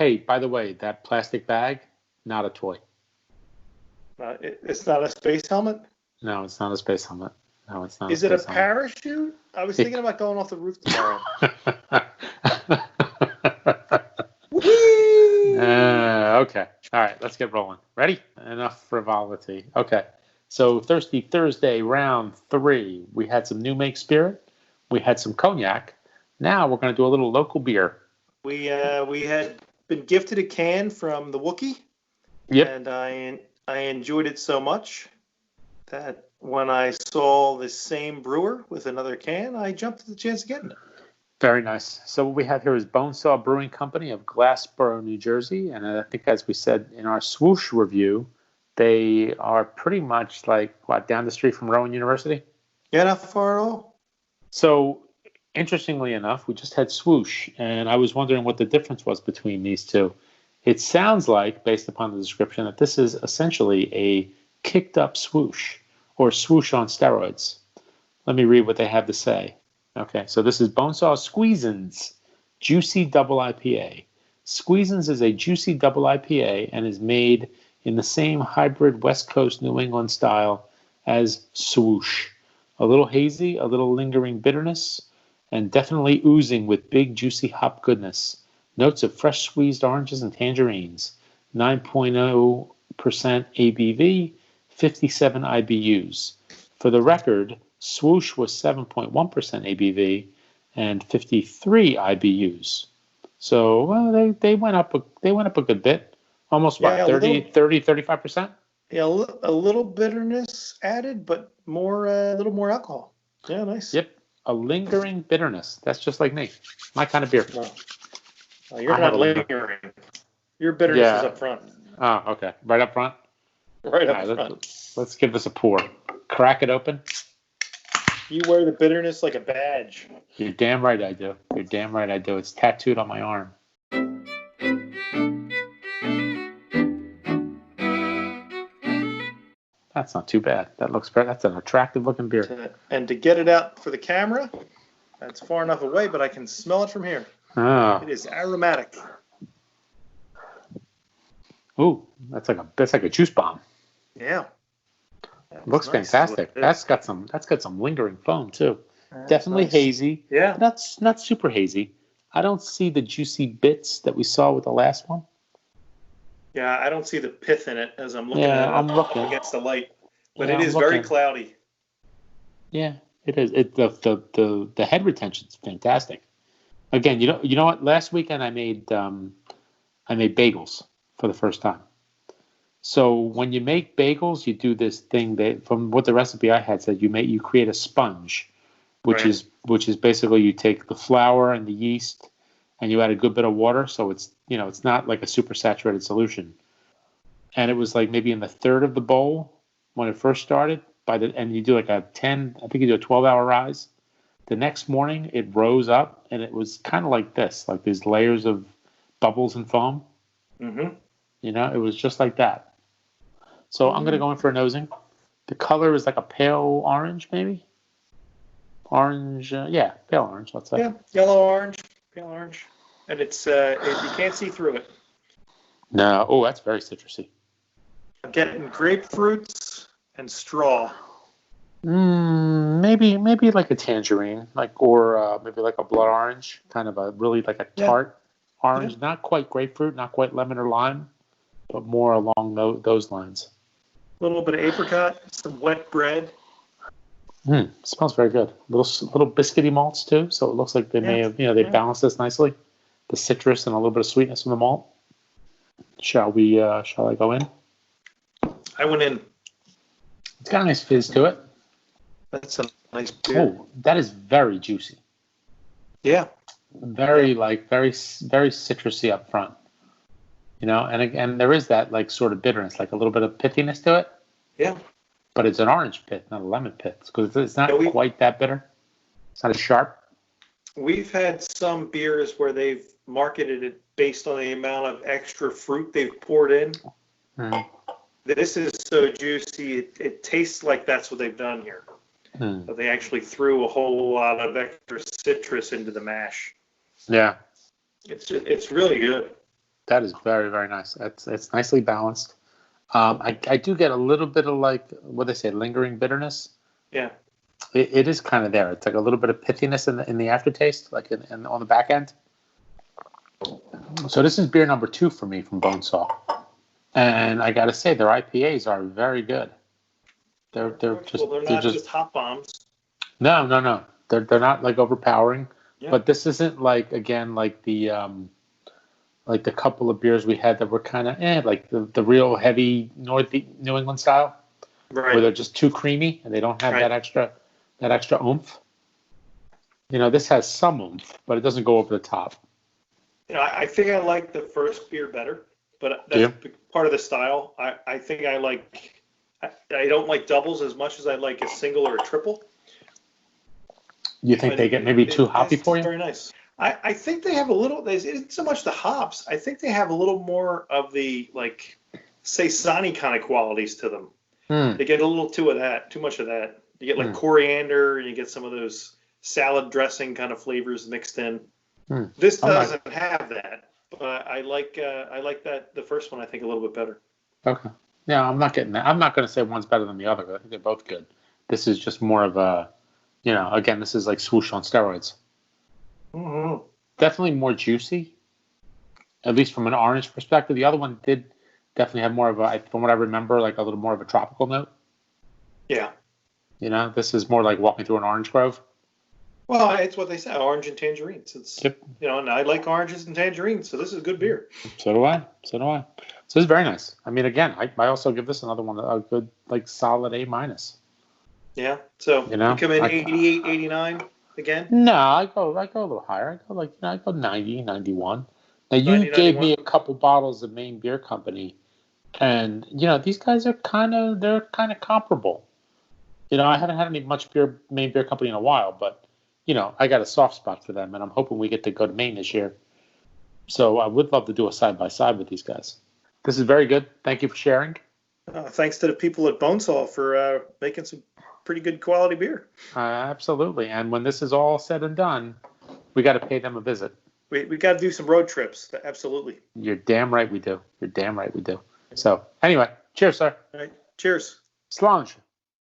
Hey, by the way, that plastic bag, not a toy. It's not a space helmet? No, it's not a space helmet. No, it's not. Is it a parachute? I was thinking about going off the roof tomorrow. Whee! Okay. All right, let's get rolling. Ready? Enough frivolity. Okay. So Thirsty Thursday, round 3. We had some new make spirit. We had some cognac. Now we're going to do a little local beer. We had been gifted a can from the Wookiee. Yep. And I enjoyed it so much that when I saw the same brewer with another can, I jumped at the chance of getting it. Very nice. So what we have here is Bonesaw Brewing Company of Glassboro, New Jersey. And I think, as we said in our Swoosh review, they are pretty much like, down the street from Rowan University? Yeah, not far at all. So, interestingly enough, we just had Swoosh, and I was wondering what the difference was between these two. It sounds like, based upon the description, that this is essentially a kicked-up swoosh, or swoosh on steroids. Let me read what they have to say. Okay, so this is Bonesaw Squeezins Juicy Double IPA. Squeezins is a juicy double IPA and is made in the same hybrid West Coast New England style as Swoosh. A little hazy, a little lingering bitterness, and definitely oozing with big juicy hop goodness. Notes of fresh squeezed oranges and tangerines. 9.0% ABV, 57 IBUs. For the record, Swoosh was 7.1% ABV and 53 IBUs. So they went up a good bit. Almost 35%? Yeah, a little bitterness added, but a little more alcohol. Yeah, nice. Yep, a lingering bitterness. That's just like me. My kind of beer. Well, you're not lingering. Your bitterness is up front. Oh, okay. Right up front? Right up front. Let's give this a pour. Crack it open. You wear the bitterness like a badge. You're damn right I do. It's tattooed on my arm. That's not too bad. That's an attractive looking beer. And to get it out for the camera, that's far enough away, but I can smell it from here. Oh. It is aromatic. Ooh, that's like a juice bomb. Yeah. Looks nice. Fantastic. That's got some lingering foam too. Definitely nice. Hazy. Yeah. Not super hazy. I don't see the juicy bits that we saw with the last one. Yeah, I don't see the pith in it as I'm looking at it. I'm looking against the light. But it is very cloudy. Yeah, it is. The head retention is fantastic. Again, you know what? Last weekend I made bagels for the first time. So when you make bagels, you do this thing that, from what the recipe I had said, you create a sponge, which is basically you take the flour and the yeast and you add a good bit of water, so it's not like a super saturated solution. And it was like maybe in the third of the bowl when it first started. And you do like I think you do a 12-hour rise. The next morning it rose up and it was kind of like this, like these layers of bubbles and foam. Mm-hmm. It was just like that. So I'm going to go in for an oozing. The color is like a pale orange, maybe? Orange, pale orange, let's say. Yeah, pale orange. And it's you can't see through it. No, that's very citrusy. I'm getting grapefruits and straw. Maybe like a tangerine, or maybe like a blood orange, kind of a really like a tart orange, not quite grapefruit, not quite lemon or lime, but more along those lines. A little bit of apricot, some wet bread. Smells very good. Little biscuity malts too, so it looks like they may have, they balanced this nicely. The citrus and a little bit of sweetness from the malt. Shall I go in? I went in. It's got a nice fizz to it. That's a nice beer. Oh, that is very juicy. Yeah. Very very citrusy up front. And again, there is that like sort of bitterness, like a little bit of pithiness to it. Yeah. But it's an orange pith, not a lemon pith, because it's not quite that bitter. It's not as sharp. We've had some beers where they've marketed it based on the amount of extra fruit they've poured in. This is so juicy, it tastes like that's what they've done here. So they actually threw a whole lot of extra citrus into the mash. Yeah. It's really good. That is very, very nice. It's nicely balanced. I do get a little bit of like what they say, lingering bitterness. Yeah. It is kind of there. It's like a little bit of pithiness in the aftertaste, like in on the back end. So this is beer number 2 for me from Bonesaw, and I got to say their IPAs are very good. They're not just hop bombs. No. They're not like overpowering, Yeah. but this isn't like again like the couple of beers we had that were kind of like the real heavy New England style, right? Where they're just too creamy and they don't have that extra oomph. This has some oomph, but it doesn't go over the top. I think I like the first beer better, but that's part of the style. I think I don't like doubles as much as I like a single or a triple. You think they get maybe too hoppy for you? Very nice. I think they have a little. It isn't so much the hops. I think they have a little more of the like saison kind of qualities to them. They get a little too much of that. You get like coriander, and you get some of those salad dressing kind of flavors mixed in. This doesn't have that, but I like that the first one I think a little bit better. Okay. Yeah, I'm not getting that. I'm not going to say one's better than the other. I think they're both good. This is just more of a, again, this is like Swoosh on steroids. Mm-hmm. Definitely more juicy, at least from an orange perspective. The other one did definitely have more of a, from what I remember, like a little more of a tropical note. Yeah. This is more like walking through an orange grove. Well, it's what they say, orange and tangerines. It's and I like oranges and tangerines, so this is good beer. So do I. So it's very nice. I mean, again, I also give this another one a good, like, solid A-. Yeah. So you come in 88, 89 again? No, I go a little higher. I go 90, 91. Now you 90, gave 91. me a couple bottles of Maine Beer Company, and these guys are kind of comparable. I haven't had any Maine Beer Company in a while, but I got a soft spot for them, and I'm hoping we get to go to Maine this year. So I would love to do a side-by-side with these guys. This is very good. Thank you for sharing. Thanks to the people at Bonesaw for making some pretty good quality beer. Absolutely. And when this is all said and done, we got to pay them a visit. We got to do some road trips. Absolutely. You're damn right we do. So anyway, cheers, sir. All right. Cheers. Slange.